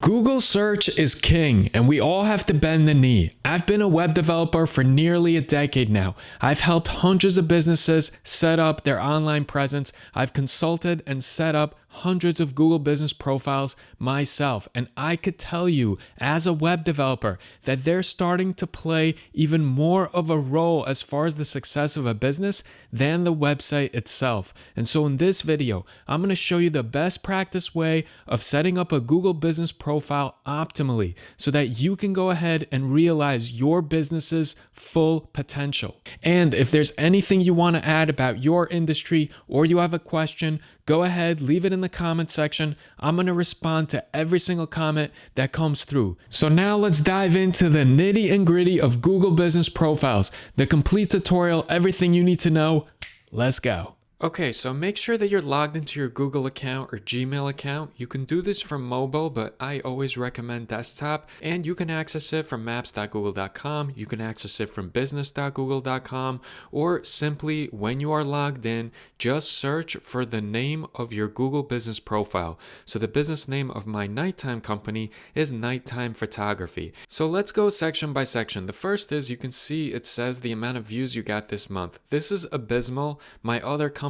Google search is king, and we all have to bend the knee. I've been a web developer for nearly a decade now. I've helped hundreds of businesses set up their online presence. I've consulted and set up hundreds of Google business profiles myself. And I could tell you as a web developer that they're starting to play even more of a role as far as the success of a business than the website itself. And so in this video, I'm going to show you the best practice way of setting up a Google business profile optimally so that you can go ahead and realize your business's full potential. And if there's anything you want to add about your industry or you have a question, go ahead, leave it in the comment section. I'm going to respond to every single comment that comes through. So now let's dive into the nitty and gritty of Google business profiles, the complete tutorial, everything you need to know. Let's go. Okay, so make sure that you're logged into your Google account or Gmail account. You can do this from mobile, but I always recommend desktop, and you can access it from maps.google.com. You can access it from business.google.com, or simply when you are logged in, just search for the name of your Google business profile. So the business name of my nighttime company is Nighttime Photography. So let's go section by section. The first is you can see it says the amount of views you got this month. This is abysmal. My other companies,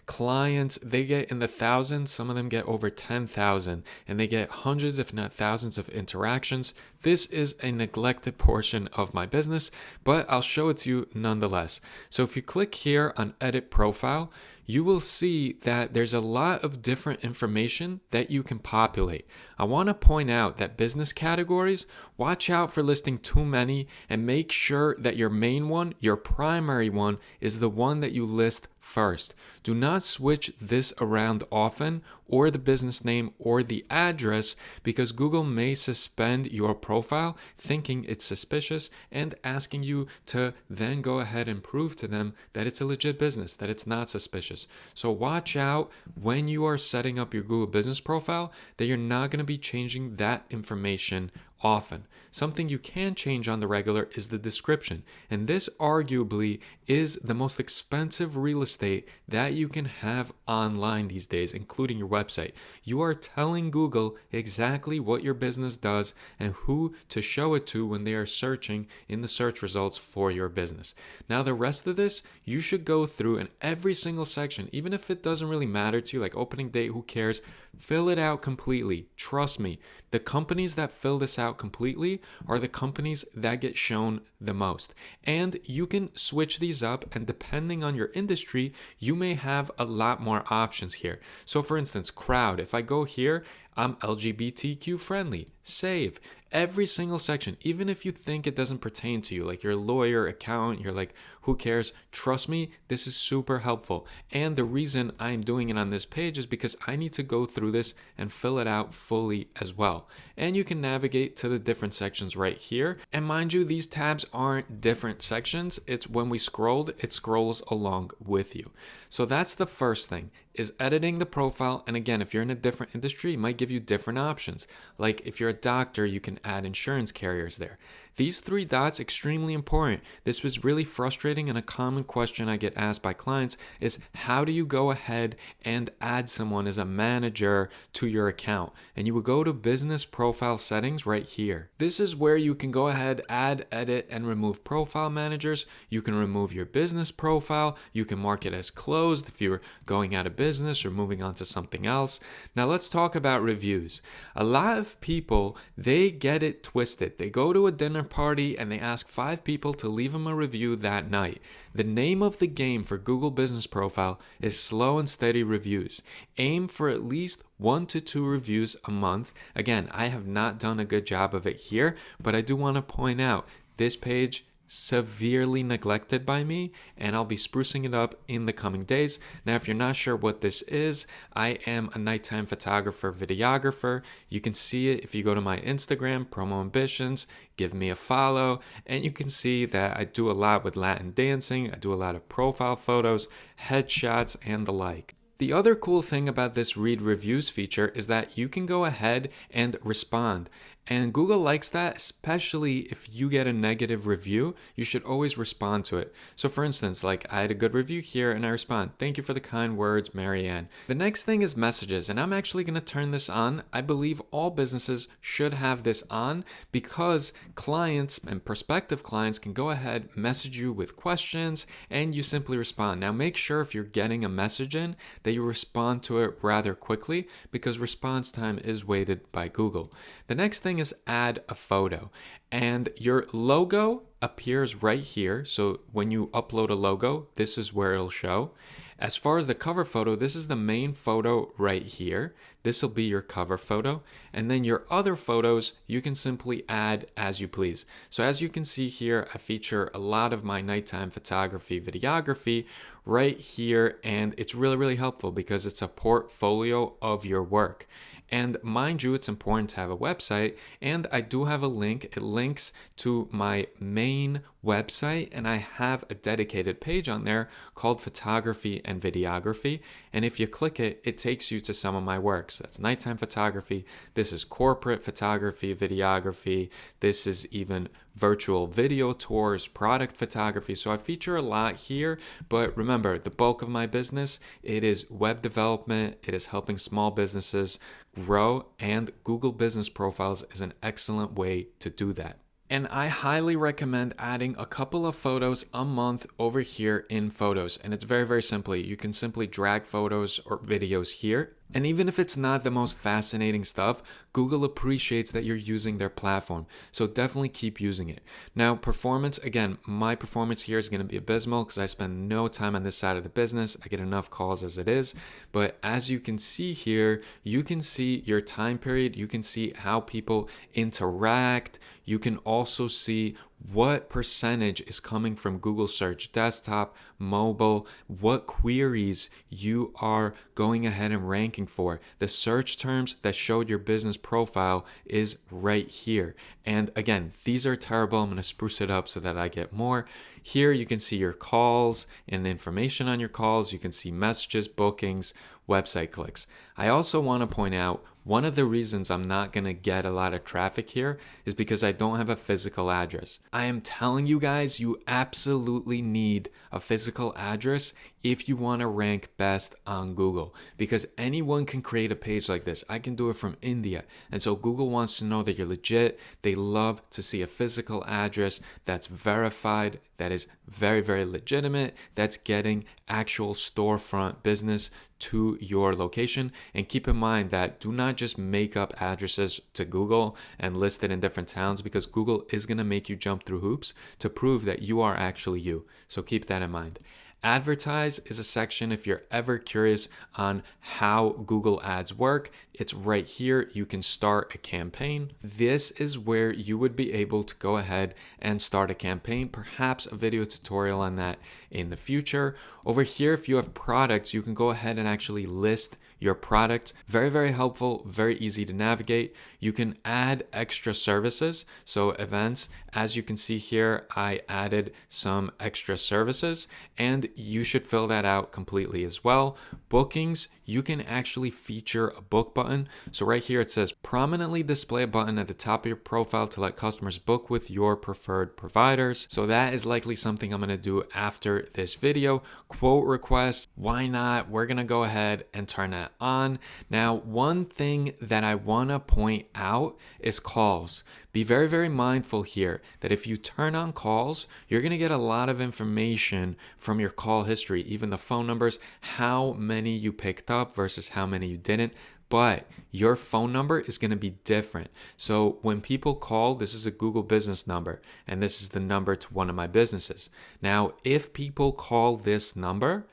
clients, they get in the thousands. Some of them get over 10,000 and they get hundreds, if not thousands of interactions. This is a neglected portion of my business, but I'll show it to you nonetheless. So if you click here on edit profile, you will see that there's a lot of different information that you can populate. I want to point out that business categories, watch out for listing too many and make sure that your main one, your primary one, is the one that you list first. Do not switch this around often, or the business name or the address, because Google may suspend your profile thinking it's suspicious and asking you to then go ahead and prove to them that it's a legit business, that it's not suspicious. So watch out when you are setting up your Google business profile that you're not going to be changing that information often. Something you can change on the regular is the description, and this arguably is the most expensive real estate that you can have online these days, including your website. You are telling Google exactly what your business does and who to show it to when they are searching in the search results for your business. Now the rest of this, you should go through in every single section, even if it doesn't really matter to you, like opening date, who cares? Fill it out completely. Trust me, the companies that fill this out completely are the companies that get shown the most. And you can switch these up, and depending on your industry, you may have a lot more options here. So for instance, crowd, if I go here, I'm LGBTQ friendly, save. Every single section, even if you think it doesn't pertain to you, like you're a lawyer, accountant, you're like, who cares? Trust me, this is super helpful. And the reason I'm doing it on this page is because I need to go through this and fill it out fully as well. And you can navigate to the different sections right here. And mind you, these tabs aren't different sections. It's when we scrolled, it scrolls along with you. So that's the first thing, is editing the profile. And again, if you're in a different industry, it might give you different options. Like if you're a doctor, you can add insurance carriers there. These three dots, extremely important. This was really frustrating, and a common question I get asked by clients is, how do you go ahead and add someone as a manager to your account? And you will go to business profile settings right here. This is where you can go ahead, add, edit, and remove profile managers. You can remove your business profile. You can mark it as closed if you're going out of business or moving on to something else. Now let's talk about reviews. A lot of people, they get it twisted. They go to a dinner party and they ask 5 people to leave them a review that night. The name of the game for Google Business Profile is slow and steady reviews. Aim for at least 1 to 2 reviews a month. Again, I have not done a good job of it here, but I do want to point out this page severely neglected by me, and I'll be sprucing it up in the coming days. Now, if you're not sure what this is, I am a nighttime photographer, videographer. You can see it if you go to my Instagram, Promo Ambitions, give me a follow, and you can see that I do a lot with Latin dancing. I do a lot of profile photos, headshots, and the like. The other cool thing about this read reviews feature is that you can go ahead and respond. And Google likes that, especially if you get a negative review, you should always respond to it. So for instance, like I had a good review here and I respond, "Thank you for the kind words, Marianne." The next thing is messages, and I'm actually going to turn this on. I believe all businesses should have this on because clients and prospective clients can go ahead, message you with questions, and you simply respond. Now make sure if you're getting a message in that you respond to it rather quickly because response time is weighted by Google. The next thing is add a photo, and your logo appears right here. So when you upload a logo, this is where it'll show. As far as the cover photo, this is the main photo right here. This will be your cover photo. And then your other photos, you can simply add as you please. So as you can see here, I feature a lot of my nighttime photography, videography right here. And it's really, really helpful because it's a portfolio of your work. And mind you, it's important to have a website, and I do have a link. It links to my main website, and I have a dedicated page on there called Photography and Videography. And if you click it, it takes you to some of my work. So that's nighttime photography. This is corporate photography, videography. This is even virtual video tours, product photography. So I feature a lot here, but remember, the bulk of my business, it is web development. It is helping small businesses grow, and Google Business Profiles is an excellent way to do that. And I highly recommend adding a couple of photos a month over here in Photos. And it's very, very simply. You can simply drag photos or videos here. And even if it's not the most fascinating stuff, Google appreciates that you're using their platform. So definitely keep using it. Now, performance, again, my performance here is going to be abysmal because I spend no time on this side of the business. I get enough calls as it is. But as you can see here, you can see your time period. You can see how people interact. You can also see what percentage is coming from Google search, desktop, mobile, what queries you are going ahead and ranking for. The search terms that showed your business profile is right here. And again, these are terrible. I'm going to spruce it up so that I get more. Here you can see your calls and information on your calls. You can see messages, bookings, website clicks. I also want to point out one of the reasons I'm not going to get a lot of traffic here is because I don't have a physical address. I am telling you guys, you absolutely need a physical address if you want to rank best on Google, because anyone can create a page like this. I can do it from India. And so Google wants to know that you're legit. They love to see a physical address that's verified, that is very, very legitimate, that's getting actual storefront business to your location. And keep in mind that do not just make up addresses to Google and list it in different towns, because Google is going to make you jump through hoops to prove that you are actually you. So keep that in mind. Advertise is a section if you're ever curious on how Google Ads work. It's right here. You can start a campaign. This is where you would be able to go ahead and start a campaign, perhaps a video tutorial on that in the future. Over here, if you have products, you can go ahead and actually list your product. Very, very helpful, very easy to navigate. You can add extra services. So events, as you can see here, I added some extra services, and you should fill that out completely as well. Bookings, you can actually feature a book button. So right here it says prominently display a button at the top of your profile to let customers book with your preferred providers. So that is likely something I'm going to do after this video. Quote requests, why not? We're going to go ahead and turn that on. Now, one thing that I want to point out is calls. Be very, very mindful here that if you turn on calls, you're going to get a lot of information from your call history, even the phone numbers, how many you picked up versus how many you didn't. But your phone number is going to be different. So when people call, this is a Google business number, and this is the number to one of my businesses. Now, if people call this number,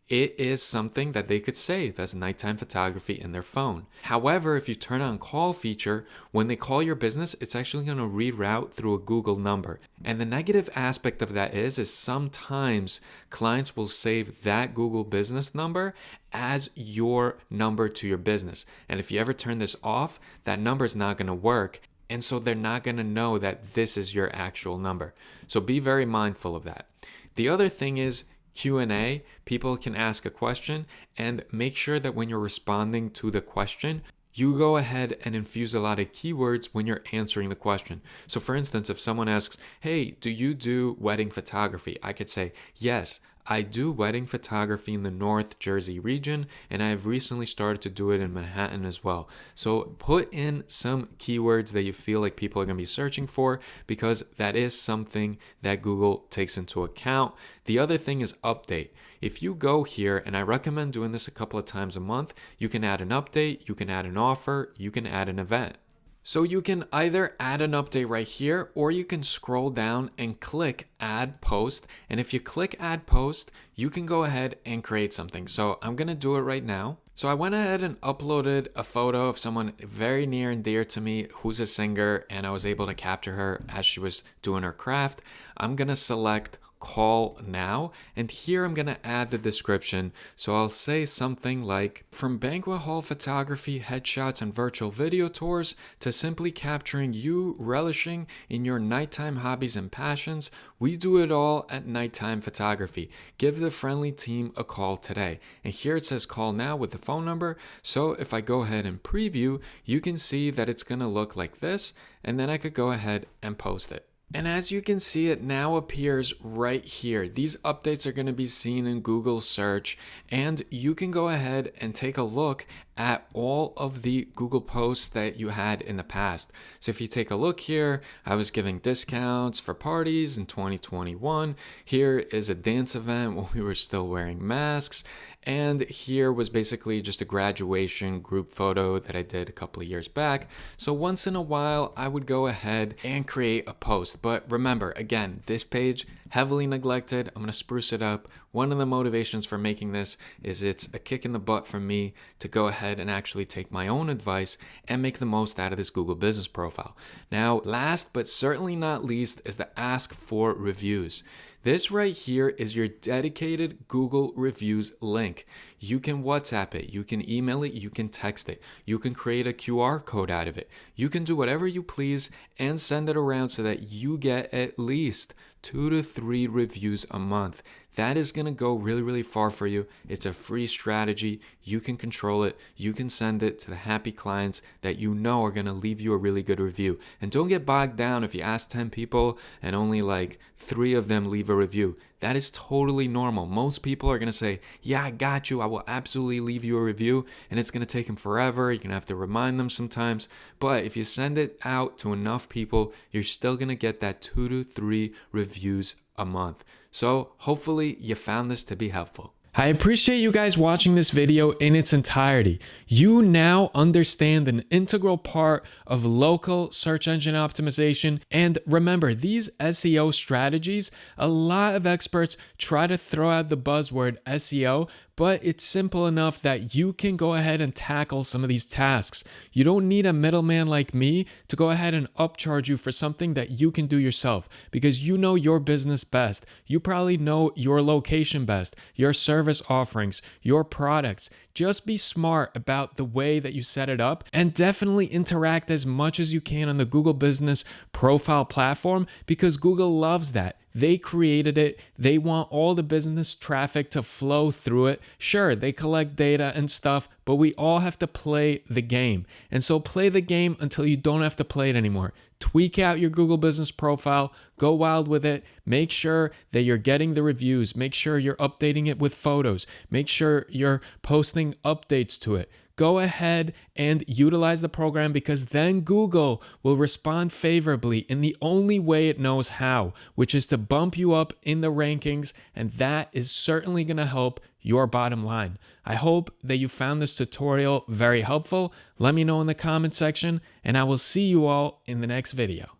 it is something that they could save as nighttime photography in their phone. However, if you turn on call feature, when they call your business, it's actually going to reroute through a Google number. And the negative aspect of that is sometimes clients will save that Google business number as your number to your business. And if you ever turn this off, that number is not going to work. And so they're not going to know that this is your actual number. So be very mindful of that. The other thing is Q&A. People can ask a question, and make sure that when you're responding to the question, you go ahead and infuse a lot of keywords when you're answering the question. So for instance, if someone asks, hey, do you do wedding photography? I could say, yes, I do wedding photography in the North Jersey region, and I have recently started to do it in Manhattan as well. So put in some keywords that you feel like people are going to be searching for, because that is something that Google takes into account. The other thing is update. If you go here, and I recommend doing this a couple of times a month, you can add an update, you can add an offer, you can add an event. So you can either add an update right here, or you can scroll down and click add post. And if you click add post, you can go ahead and create something. So I'm going to do it right now. So I went ahead and uploaded a photo of someone very near and dear to me who's a singer, and I was able to capture her as she was doing her craft. I'm going to select call now, and here I'm going to add the description. So I'll say something like, from banquet hall photography, headshots, and virtual video tours to simply capturing you relishing in your nighttime hobbies and passions, we do it all at Nighttime Photography. Give the friendly team a call today. And here it says call now with the phone number. So if I go ahead and preview, you can see that it's going to look like this, and then I could go ahead and post it. And as you can see, it now appears right here. These updates are going to be seen in Google search, and you can go ahead and take a look at all of the Google posts that you had in the past. So if you take a look here, I was giving discounts for parties in 2021. Here is a dance event when we were still wearing masks. And here was basically just a graduation group photo that I did a couple of years back. So once in a while, I would go ahead and create a post. But remember, again, this page, heavily neglected. I'm going to spruce it up. One of the motivations for making this is it's a kick in the butt for me to go ahead and actually take my own advice and make the most out of this Google business profile. Now, last but certainly not least is the ask for reviews. This right here is your dedicated Google reviews link. You can WhatsApp it, you can email it, you can text it, you can create a QR code out of it. You can do whatever you please and send it around so that you get at least 2 to 3 reviews a month. That is going to go really, really far for you. It's a free strategy. You can control it. You can send it to the happy clients that you know are going to leave you a really good review. And don't get bogged down if you ask 10 people and only like 3 of them leave a review. That is totally normal. Most people are going to say, yeah, I got you. I will absolutely leave you a review. And it's going to take them forever. You're going to have to remind them sometimes. But if you send it out to enough people, you're still going to get that 2 to 3 reviews a month. So hopefully you found this to be helpful. I appreciate you guys watching this video in its entirety. You now understand an integral part of local search engine optimization. And remember, these SEO strategies, a lot of experts try to throw out the buzzword SEO, but it's simple enough that you can go ahead and tackle some of these tasks. You don't need a middleman like me to go ahead and upcharge you for something that you can do yourself, because you know your business best. You probably know your location best, your service offerings, your products. Just be smart about the way that you set it up, and definitely interact as much as you can on the Google Business Profile platform, because Google loves that. They created it. They want all the business traffic to flow through it. Sure, they collect data and stuff, but we all have to play the game. And so play the game until you don't have to play it anymore. Tweak out your Google Business Profile, go wild with it. Make sure that you're getting the reviews. Make sure you're updating it with photos. Make sure you're posting updates to it. Go ahead and utilize the program, because then Google will respond favorably in the only way it knows how, which is to bump you up in the rankings, and that is certainly going to help your bottom line. I hope that you found this tutorial very helpful. Let me know in the comment section, and I will see you all in the next video.